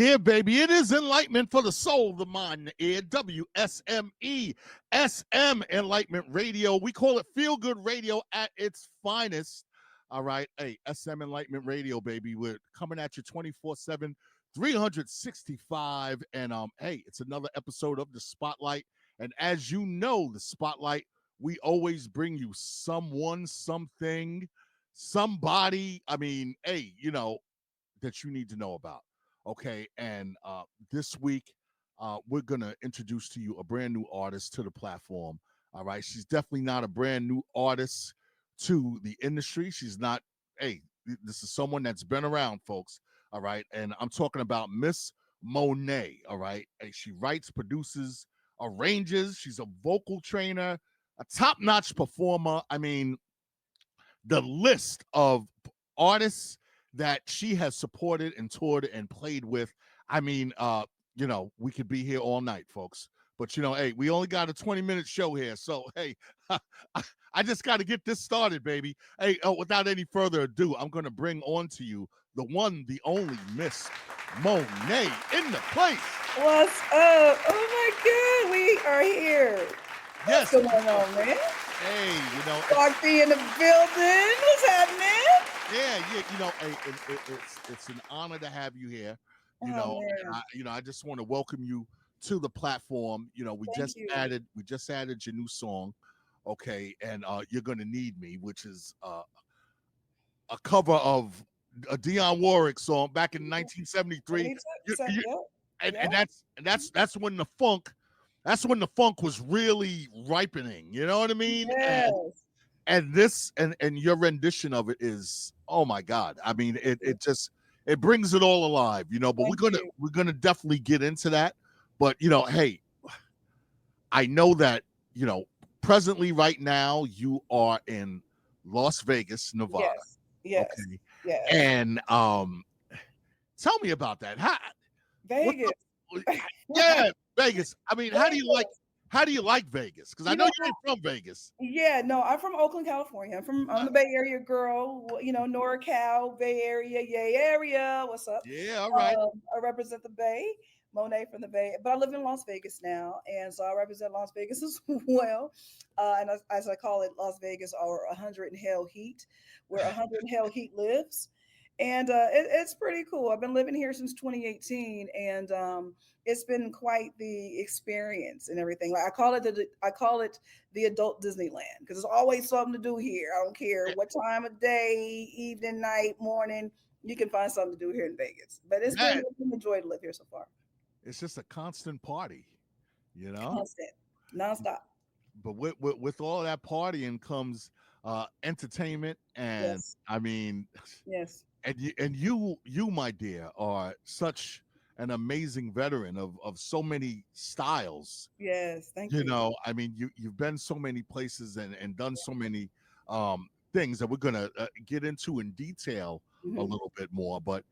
Yeah, baby. It is enlightenment for the soul, the mind, the ear. WSME, SM Enlightenment Radio. We call it Feel Good Radio at its finest. All right. Hey, SM Enlightenment Radio, baby. We're coming at you 24/7, 365. And hey, it's another episode of the Spotlight. And as you know, the Spotlight, we always bring you someone, something, somebody. I mean, hey, that you need to know about. Okay, and this week we're gonna introduce to you a brand new artist to the platform. All right, she's definitely not a brand new artist to the industry. She's not. Hey, this is someone that's been around, folks. All right, and I'm talking about Ms Monet. All right, hey, she writes, produces, arranges. She's a vocal trainer, a top-notch performer. I mean, the list of artists that she has supported and toured and played with. I mean, we could be here all night, folks. But hey, we only got a 20-minute show here. So hey, I just got to get this started, baby. Hey, without any further ado, I'm gonna bring on to you the one, the only Ms Monet in the place. What's up? Oh my God, we are here. Yes. What's going on, man? Hey, Clarky in the building. What's happening? Yeah, hey, it's an honor to have you here. And I just want to welcome you to the platform. We just added your new song, okay, and You're Gonna Need Me, which is a cover of a Dionne Warwick song back in 1973. And that's when the funk. That's when the funk was really ripening. You know what I mean? Yes. And this and your rendition of it is, oh my God. I mean, it brings it all alive, but we're gonna definitely get into that. But hey, I know that, presently right now you are in Las Vegas, Nevada. Yes. Okay. Yes. And tell me about that. Vegas. Yeah, Vegas. I mean, how do you like Vegas? Because I know you ain't from Vegas. Yeah, no, I'm from Oakland, California. I'm the Bay Area girl. NorCal, Bay Area, Yay area. What's up? Yeah, all right. I represent the Bay, Monet from the Bay, but I live in Las Vegas now, and so I represent Las Vegas as well. And as I call it, Las Vegas, or 100 in Hell Heat, where 100 in Hell Heat lives. And it's pretty cool. I've been living here since 2018, and it's been quite the experience and everything. Like I call it the adult Disneyland, because there's always something to do here. I don't care what time of day, evening, night, morning, you can find something to do here in Vegas. But it's been a joy to live here so far. It's just a constant party, constant, nonstop. But with all that partying comes entertainment, and I mean, yes. And you, my dear, are such an amazing veteran of so many styles. Yes, thank you. I mean, you've been so many places and done so many things that we're gonna get into in detail a little bit more. But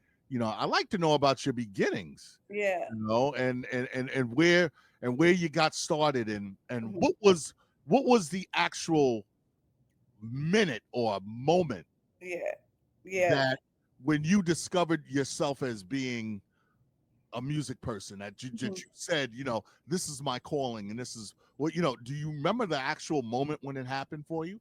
I like to know about your beginnings. Yeah. And where you got started, and what was the actual minute or moment that when you discovered yourself as being a music person, that you said, this is my calling, and this is what, do you remember the actual moment when it happened for you?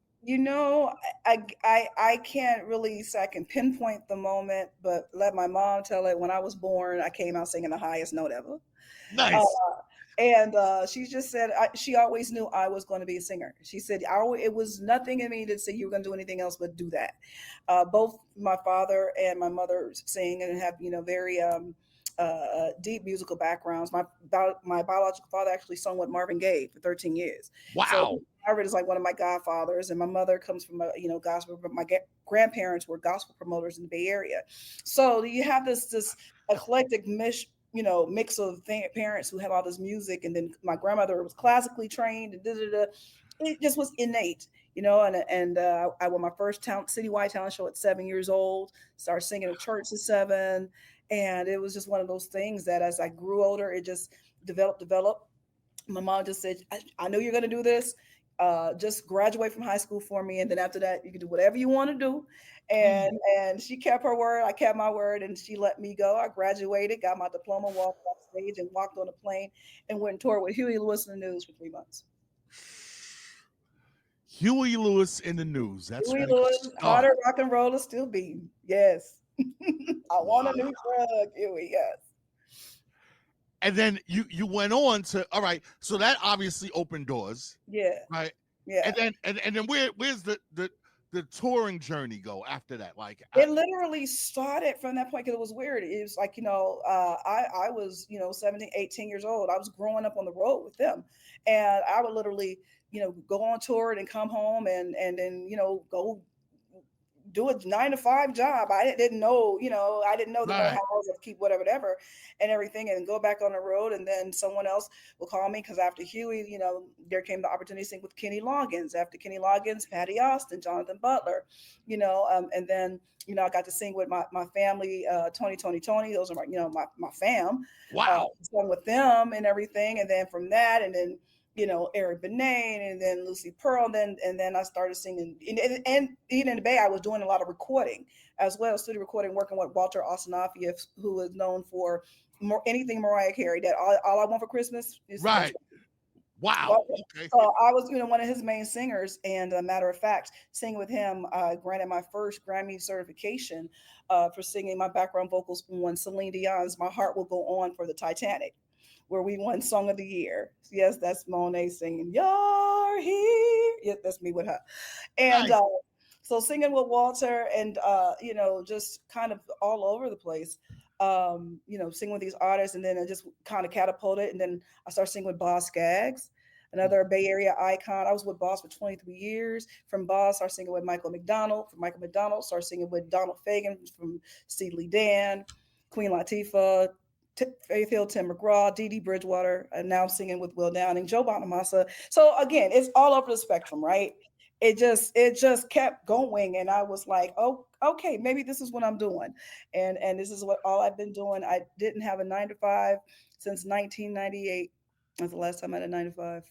I can't really say I can pinpoint the moment, but let my mom tell it. When I was born, I came out singing the highest note ever. Nice. And she just said she always knew I was going to be a singer. She said it was nothing in me to say you were going to do anything else but do that. Both my father and my mother sing and have very deep musical backgrounds. My biological father actually sung with Marvin Gaye for 13 years. Wow. So Marvin is like one of my godfathers, and my mother comes from gospel. But my grandparents were gospel promoters in the Bay Area. So you have this eclectic mix of parents who have all this music, and then my grandmother was classically trained, and it just was innate, And I won my first citywide talent show at 7 years old. Started singing at church at 7, and it was just one of those things that as I grew older, it just developed. My mom just said, "I know you're going to do this. just graduate from high school for me, and then after that, you can do whatever you want to do. Mm. And she kept her word. I kept my word, and she let me go. I graduated, got my diploma, walked off stage, and walked on a plane, and went and toured with Huey Lewis in the News for 3 months. Huey Lewis in the News. That's Huey where you Lewis, start. hotter rock and roller, still beating. Yes, I want Wow. a new drug, Huey. Yes. And then you went on to, all right. So that obviously opened doors, Yeah. right? Yeah. And then where's the touring journey go after that? Like, It literally started from that point because it was weird. It was like, I was, 17, 18 years old. I was growing up on the road with them. And I would literally, go on tour and come home and then, go do a 9 to 5 job. I didn't know, I didn't know the right, know-hows of keep whatever and everything and go back on the road. And then someone else will call me because after Huey, there came the opportunity to sing with Kenny Loggins. After Kenny Loggins, Patty Austin, Jonathan Butler, and then, I got to sing with my family, Tony. Those are my fam, wow. sung with them and everything. And then from that, and then, Eric Benet and then Lucy Pearl. And then I started singing. And even in the Bay, I was doing a lot of recording as well, studio recording, working with Walter Osanafiev, who is known for anything Mariah Carey. That all I want for Christmas is Right. Wow. Walter. Okay. So I was, one of his main singers, and a matter of fact, singing with him, granted my first Grammy certification for singing my background vocals on Celine Dion's "My Heart Will Go On" for the Titanic, where we won Song of the Year. Yes, that's Monet singing "You're Here." Yes, that's me with her. And Nice. so singing with Walter, and just kind of all over the place. Singing with these artists, and then I just kind of catapulted. And then I started singing with Boss Skaggs, another Bay Area icon. I was with Boss for 23 years. From Boss, I started singing with Michael McDonald. From Michael McDonald, started singing with Donald Fagen. From Steely Dan, Queen Latifah, Faith Hill, Tim McGraw, Dee Dee Bridgewater, and now singing with Will Downing, Joe Bonamassa. So again, it's all over the spectrum, right? It just kept going, and I was like, oh, okay, maybe this is what I'm doing, and this is what all I've been doing. I didn't have a 9 to 5 since 1998. That's the last time I had a 9 to 5, and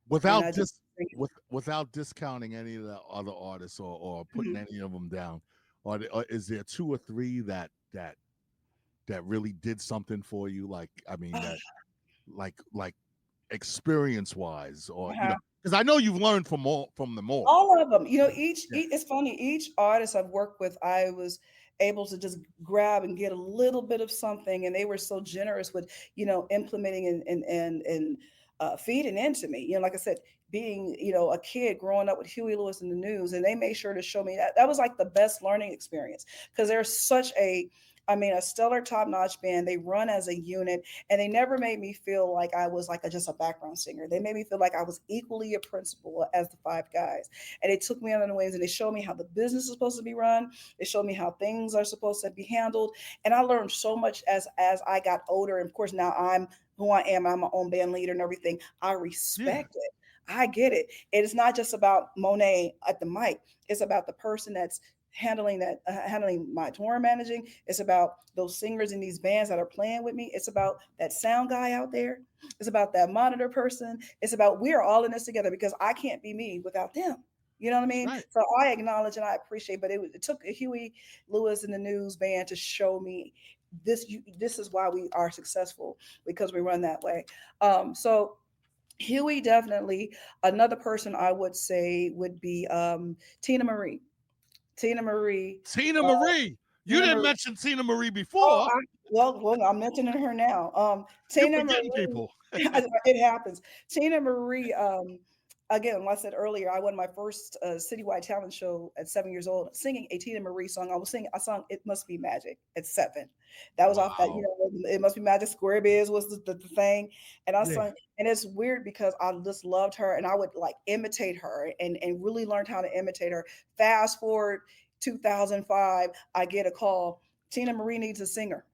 Without I just dis without discounting any of the other artists or putting Mhm. any of them down, or is there two or three that really did something for you? Like, I mean, that like experience wise, or Uh-huh. because I know you've learned from them all. All of them. Yeah. It's funny. Each artist I've worked with, I was able to just grab and get a little bit of something, and they were so generous with, implementing and feeding into me. Like I said, being a kid growing up with Huey Lewis in the News, and they made sure to show me that was like the best learning experience because they're such a stellar top notch band. They run as a unit, and they never made me feel like I was like just a background singer. They made me feel like I was equally a principal as the five guys. And they took me under the wings, and they showed me how the business is supposed to be run. They showed me how things are supposed to be handled. And I learned so much as I got older. And of course, now I'm who I am. I'm my own band leader and everything. I Yeah. respect it. I get it. It's not just about Monet at the mic. It's about the person that's handling my tour managing. It's about those singers in these bands that are playing with me. It's about that sound guy out there. It's about that monitor person. It's about we're all in this together because I can't be me without them. You know what I mean? Right. So I acknowledge and I appreciate, but it took a Huey Lewis in the News band to show me this is why we are successful because we run that way. So Huey definitely. Another person I would say would be Tina Marie. Tina Marie. Tina Uh, Marie. You Tina didn't Marie. mention Tina Marie Oh, before. well, I'm mentioning her now. You're Tina forgetting Marie. people. It happens. Tina Marie. Again, like I said earlier, I won my first citywide talent show at 7 years old, singing a Tina Marie song. I sung "It Must Be Magic" at 7. That was off that, Wow. "It Must Be Magic." Square Biz was the thing, and I Yeah. sung. And it's weird because I just loved her, and I would like imitate her, and really learned how to imitate her. Fast forward 2005, I get a call. Tina Marie needs a singer.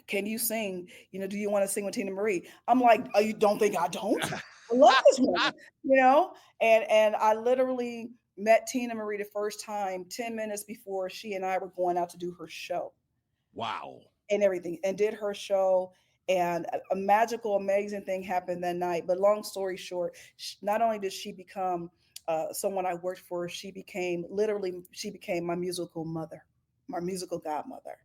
Can you sing? Do you want to sing with Tina Marie? I'm like, oh, you don't think I don't? I love this woman, you know? And I literally met Tina Marie the first time 10 minutes before she and I were going out to do her show Wow. and everything, and did her show. And a magical, amazing thing happened that night. But long story short, not only did she become someone I worked for, she became my musical mother, my musical godmother,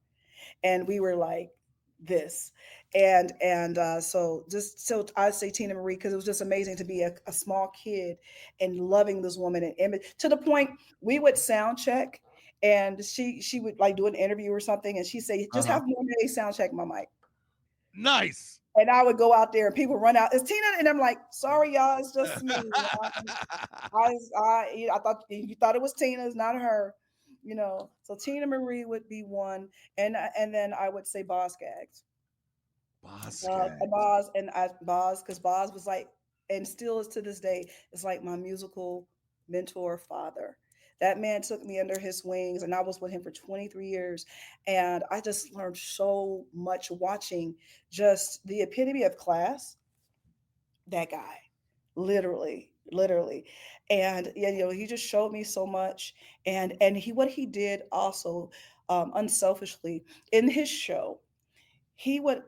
and we were like this. So just so I say Tina Marie because it was just amazing to be a small kid and loving this woman and image to the point we would sound check and she would like do an interview or something and she say just Uh-huh. have Monet sound check my mic. Nice. And I would go out there and people run out. It's Tina, and I'm like, sorry, y'all, it's just me. I thought you thought it was Tina, it's not her. So Tina Marie would be one, and then I would say Boz Gags. Boscat. Boz, because Boz was like, and still is to this day, it's like my musical mentor father. That man took me under his wings, and I was with him for 23 years. And I just learned so much watching just the epitome of class, that guy, literally, literally. And yeah, he just showed me so much. And what he did also, unselfishly in his show, he would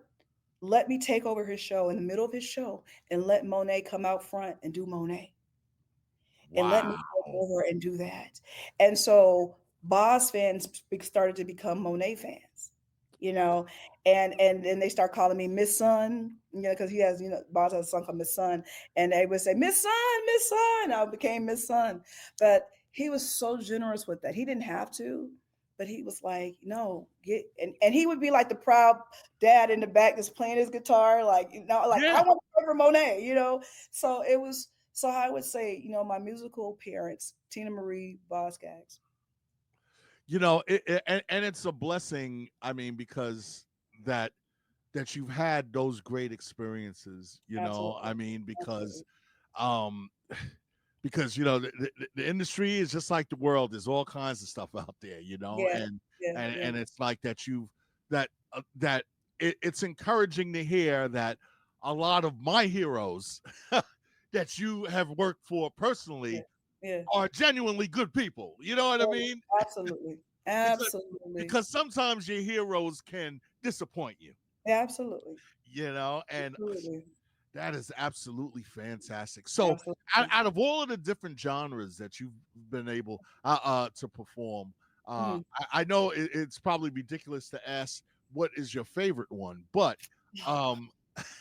let me take over his show in the middle of his show and let Monet come out front and do Monet and let me take Wow. over and do that. And so Boz fans started to become Monet fans, you know, and then they start calling me Miss Sun, because he has, Boz has a song called Miss Sun, and they would say Miss Sun, Miss Sun. I became Miss Sun, but he was so generous with that. He didn't have to. But he was like, no, get and he would be like the proud dad in the back that's playing his guitar, like, like I Yeah. want to cover Monet. So it was so I would say, my musical parents, Tina Marie, Boz Gags. And it's a blessing. I mean, because that that you've had those great experiences. Absolutely. I mean, Absolutely. um, because the industry is just like the world. There's all kinds of stuff out there. Yeah. And Yeah. and Yeah. and it's like that that it's encouraging to hear that a lot of my heroes that you have worked for Yeah. personally Yeah. are genuinely good people. You know what I Oh, mean? absolutely. because Absolutely. because sometimes your heroes can disappoint you. Absolutely. And Absolutely. that is absolutely fantastic. So, Absolutely. out of all of the different genres that you've been able to perform, Mhm. I know it's probably ridiculous to ask what is your favorite one, but um,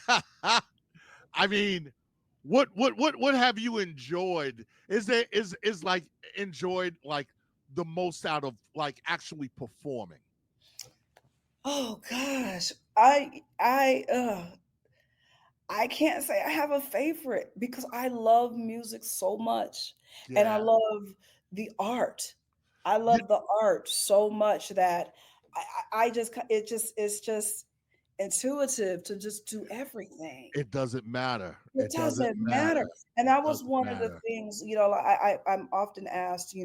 I mean, what have you enjoyed? Is like enjoyed like the most out of like actually performing? Oh gosh. I can't say I have a favorite because I love music so much and I Yeah. love the art. I Yeah, love the art so much that I just it's just intuitive to just do everything. it doesn't matter. It It doesn't doesn't matter. matter. And that It was doesn't one of the matter. things, like, I'm often asked,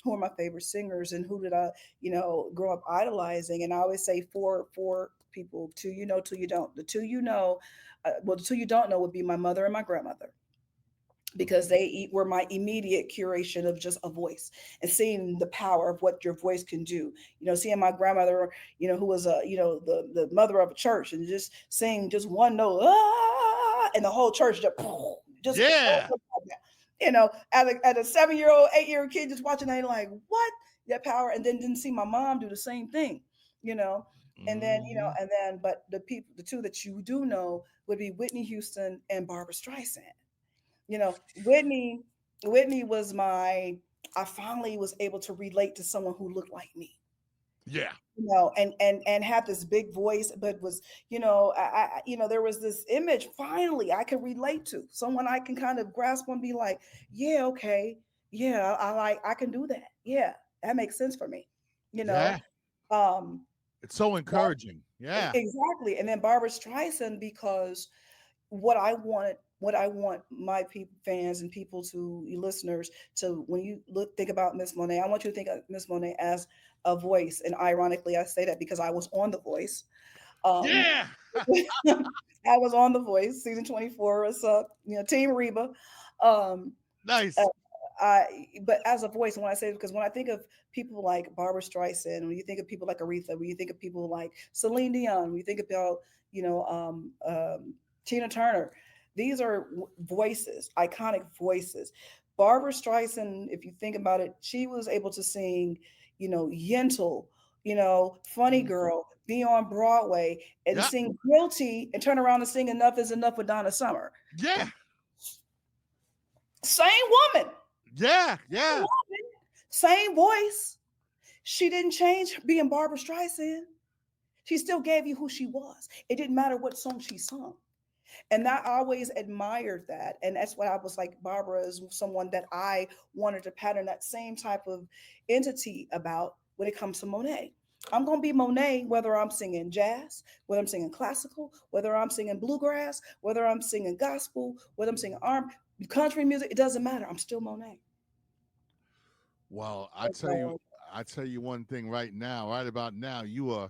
who are my favorite singers and who did I, grow up idolizing. And I always say four people: two you know, two you don't. The two you know, the two you don't know would be my mother and my grandmother, because were my immediate curation of just a voice and seeing the power of what your voice can do. Seeing my grandmother, who was the mother of a church, and just sing just one note, ah, and the whole church just Yeah. at a 7-year-old, 8-year-old kid just watching that, like, what, that power. And then didn't see my mom do the same thing, you know. Hmm. But the two that you do know would be Whitney Houston and Barbara Streisand. Whitney was I finally was able to relate to someone who looked like me, Yeah. and had this big voice, but was, there was this image finally I could relate to, someone I can kind of grasp and be like, yeah, okay, yeah, I can do that. Yeah, that makes sense for me, you know. Yeah. Um, It's so encouraging. Yeah. exactly. And then Barbara Streisand, because what I want my people, fans, and people, to listeners, to, when you think about Miss Monet, I want you to think of Miss Monet as a voice. And ironically, I say that because I was on The Voice. Um, Yeah. I was on The Voice, season 24. What's up, Team Reba. Um, uh, Nice. but as a voice, when I say, because when I think of people like Barbara Streisand, when you think of people like Aretha, when you think of people like Celine Dion, when you think about, you know, Tina Turner, these are voices, iconic voices. Barbara Streisand, if you think about it, she was able to sing, you know, Yentl, you know, Funny Mhm. Girl, be on Broadway and Yeah, sing Guilty and turn around and sing Enough is Enough with Donna Summer. yeah, Same woman, yeah, same yeah. woman, same voice. She didn't change being Barbara Streisand. She still gave you who she was. It didn't matter what song she sung. And I always admired that. And that's what I was like, Barbara is someone that I wanted to pattern that same type of entity about when it comes to Monet. I'm going to be Monet whether I'm singing jazz, whether I'm singing classical, whether I'm singing bluegrass, whether I'm singing gospel, whether I'm singing country music. It doesn't matter. I'm still Monet. Well, And so, I tell you one thing right now, right about now, you are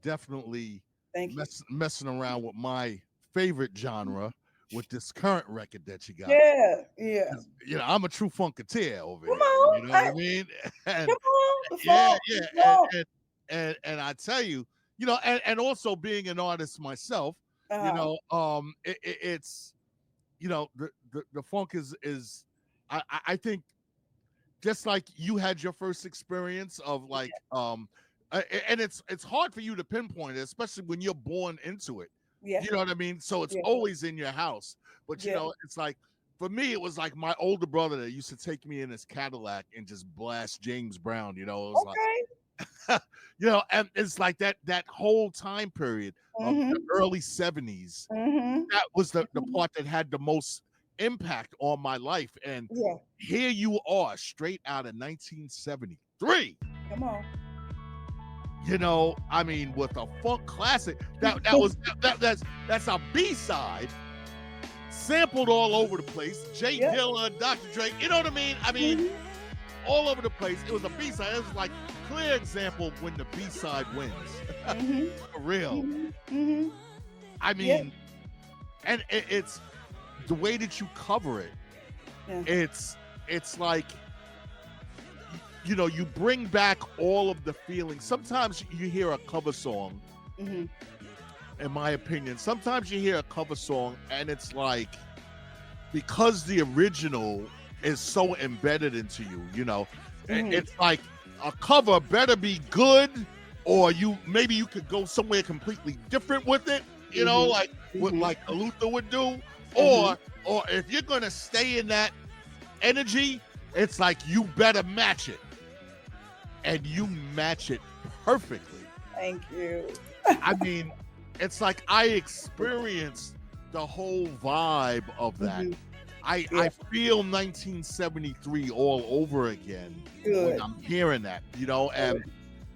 definitely thank you. messing around with my favorite genre with this current record that you got. Yeah, yeah. 'Cause, you know, I'm a true funketeer over Come here. on. You know what I mean? And Come on. The yeah, fall. yeah, The fall. and I tell you, you know, and also being an artist myself, you Uh-huh. know, it's you know the funk is I think just like you had your first experience of like and it's hard for you to pinpoint it, especially when you're born into it, Yeah. you know what I mean, so it's Yeah. always in your house, but you Yeah. know it's like for me it was like my older brother that used to take me in his Cadillac and just blast James Brown, you know, it was like Okay. you know, and it's like that whole time period of the Mhm. early 70s, Mhm. that was the Mhm. part that had the most impact on my life. And Yeah. here you are, straight out of 1973. Come on. You know, I mean, with a funk classic, that's a B-side, sampled all over the place. Jay Yep. Dilla, Dr. Dre, you know what I mean? I mean, Mhm. all over the place. It was a B-side. It was like clear example of when the B-side wins. Mhm. For real. Mhm. Mhm. I Yep. mean, and it's the way that you cover it. Yeah. It's like you know, you bring back all of the feelings. Sometimes you hear a cover song, Mhm. in my opinion. Sometimes you hear a cover song and it's like because the original is so embedded into you, you know, Mhm. it's like a cover better be good, or maybe you could go somewhere completely different with it, you know, Mhm. like what Mhm. like Luther would do, Mhm. or if you're gonna stay in that energy, it's like you better match it, and you match it perfectly. Thank you. I mean, it's like I experienced the whole vibe of that. Mhm. I Yeah. feel 1973 all over again when Good. I'm hearing that, you know, and Good.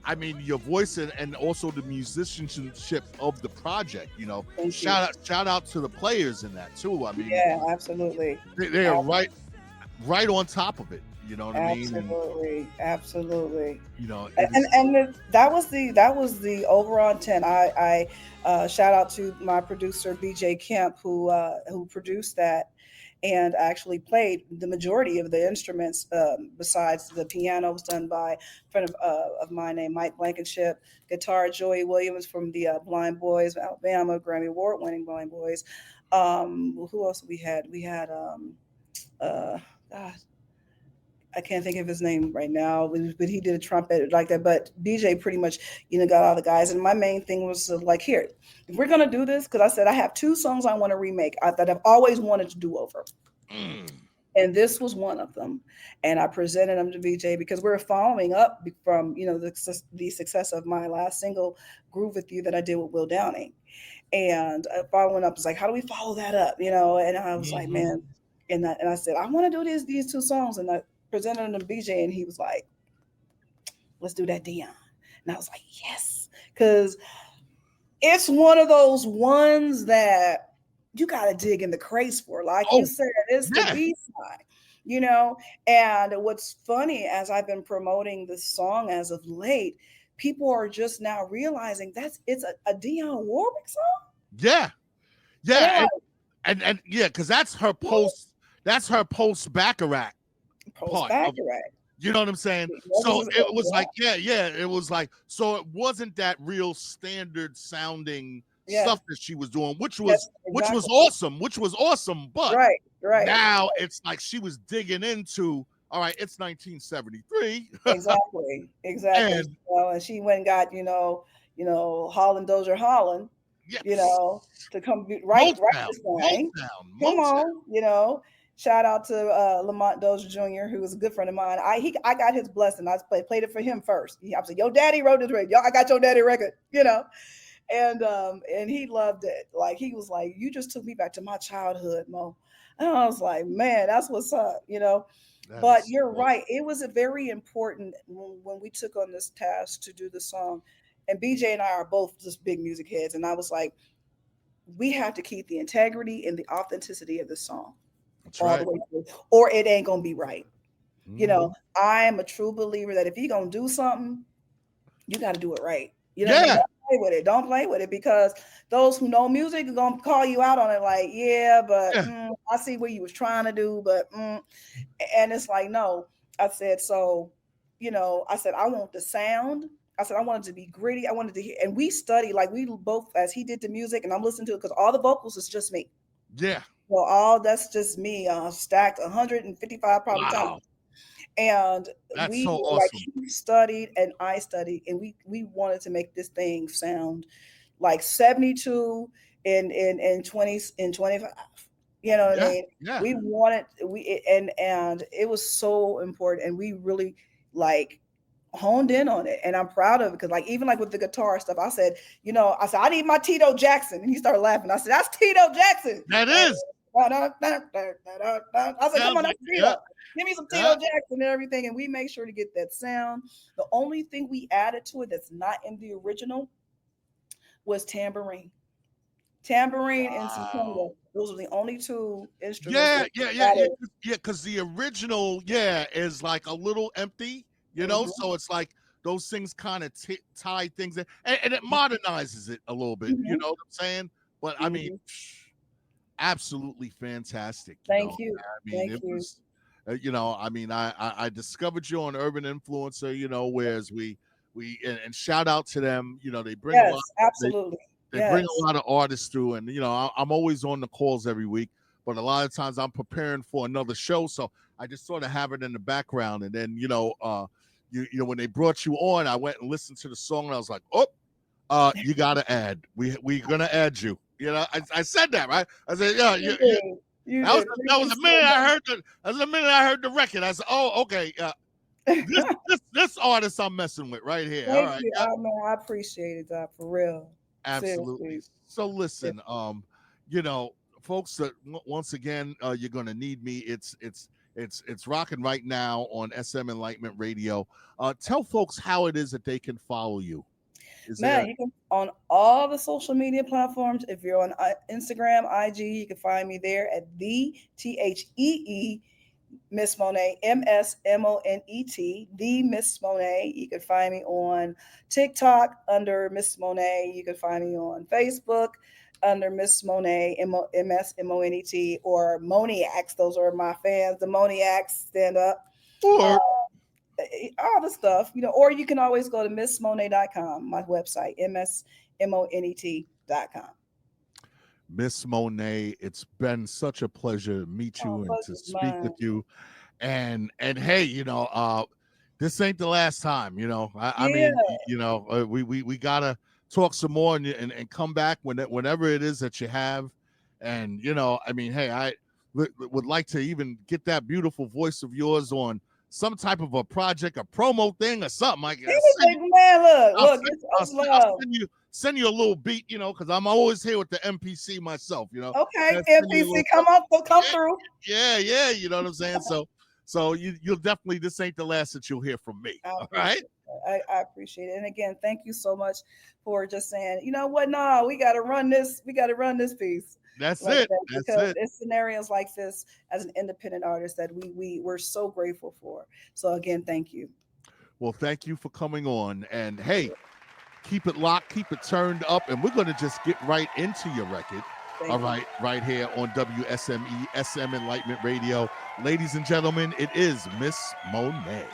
I mean your voice and also the musicianship of the project, you know. Thank you. Shout out to the players in that too. I mean, Yeah. Absolutely. they are right on top of it, you know what I mean? And Absolutely. Absolutely. you know, And it is that was the overall intent. I shout out to my producer BJ Kemp who produced that and actually played the majority of the instruments. Besides the piano was done by a friend of mine named Mike Blankenship. Guitar Joey Williams from the Blind Boys of Alabama, Grammy Award winning Blind Boys. Who else we had? We had uh, God, I can't think of his name right now, but he did a trumpet like that. But BJ pretty much, got all the guys. And my main thing was like, here, if we're gonna do this, because I said I have two songs I want to remake that I've always wanted to do over, mm, and this was one of them. And I presented them to BJ because we're following up from the success of my last single, "Groove with You," that I did with Will Downing, and following up is like, how do we follow that up? And I was like, mhm. man, and I said, I want to do these two songs, and I presented them to BJ, and he was like, let's do that, Dionne. And I was like, yes, because it's one of those ones that you got to dig in the crates for. Like you Oh, said, it's the yeah. B side, you know. And what's funny, as I've been promoting this song as of late, people are just now realizing it's a Dionne Warwick song, Yeah. and they're Yeah, like, and yeah, because that's her what? post Baccarat part of, Post-Baccarat. you know what I'm saying? So it was like, it was like, so it wasn't that real standard sounding stuff that she was doing, which was awesome. But right. now it's like she was digging into, all right, it's 1973. Exactly. And And she went and got, Holland Dozier Holland, yes, to come write this thing. Come Motown. on. Shout out to Lamont Dozier Jr., who was a good friend of mine. I got his blessing. I played it for him first. I was like, "Your daddy wrote this record. I got your daddy record." And he loved it. Like, he was like, "You just took me back to my childhood, Mo." And I was like, "Man, that's what's up." But you're right. It was a very important when we took on this task to do the song. And BJ and I are both just big music heads. And I was like, we have to keep the integrity and the authenticity of the song all the way through, or it ain't going to be right. I am a true believer that if you're going to do something, you got to do it right. Don't play with it, because those who know music are going to call you out on it. Like, I see what you was trying to do, but and it's like, no. I said, I want the sound. I said, I wanted to be gritty. I wanted to hear, and we study, like, we both, as he did the music and I'm listening to it, because all the vocals is just me. Yeah. Well, that's just me, stacked 155 probably times. And that's so awesome. He studied and I studied, and we wanted to make this thing sound like 72 in 20 in 25. You know what I mean? Yeah. We wanted and it was so important, and we really honed in on it, and I'm proud of it, because even with the guitar stuff, I said, I need my Tito Jackson, and he started laughing. I said, that's Tito Jackson. That is. I said, come on, that's Tito. Give me some Tito Jackson and everything, and we make sure to get that sound. The only thing we added to it that's not in the original was tambourine and some conga. Those are the only two instruments. Yeah. Because the original, is like a little empty, so it's like those things kind of tie things in, and it modernizes it a little bit. You know what I'm saying? But I mean, absolutely fantastic. Thank you. I mean, was, I discovered you on Urban Influencer, whereas we and shout out to them. They bring a lot. Absolutely. They bring a lot of artists through, and I'm always on the calls every week, but a lot of times I'm preparing for another show, so I just sort of have it in the background. And then when they brought you on, I went and listened to the song, and I was like, you gotta add. We're gonna add you. I said that, right? I said, yeah. That was the minute I heard the record. I said, oh, okay. This artist I'm messing with right here. Thank all right. you. I appreciate it, Doc, for real. Absolutely. Seriously. So listen, folks, once again, you're gonna need me. It's rocking right now on SM Enlightenment Radio. Tell folks how it is that they can follow you. You can on all the social media platforms. If you're on Instagram, IG, you can find me there at the THEE Ms Monet, MSMONET, the Ms Monet. You can find me on TikTok under Ms Monet. You can find me on Facebook under Ms Monet, MSMONET, or Moniacs. Those are my fans. The Moniacs, stand up. Or all the stuff, or you can always go to MsMonet.com, my website, MsMonet.com. Ms Monet, it's been such a pleasure to meet you and to speak with you. And hey, this ain't the last time, I mean, we gotta talk some more and come back whenever it is that you have. And I mean, hey, I would like to even get that beautiful voice of yours on some type of a project, a promo thing, or something. Like, I'll send you a little beat, because I'm always here with the MPC myself, Okay, MPC, come through. Yeah, you know what I'm saying? So you'll definitely, this ain't the last that you'll hear from me. All right. I appreciate it. And again, thank you so much for just saying, you know what? No, we got to run this piece. That's it. Because it's scenarios like this as an independent artist that we're so grateful for. So again, thank you. Well, thank you for coming on. And hey, keep it locked, keep it turned up, and we're going to just get right into your record. Thank All you. right, right here on WSME SM Enlightenment Radio. Ladies and gentlemen, it is Ms Monet.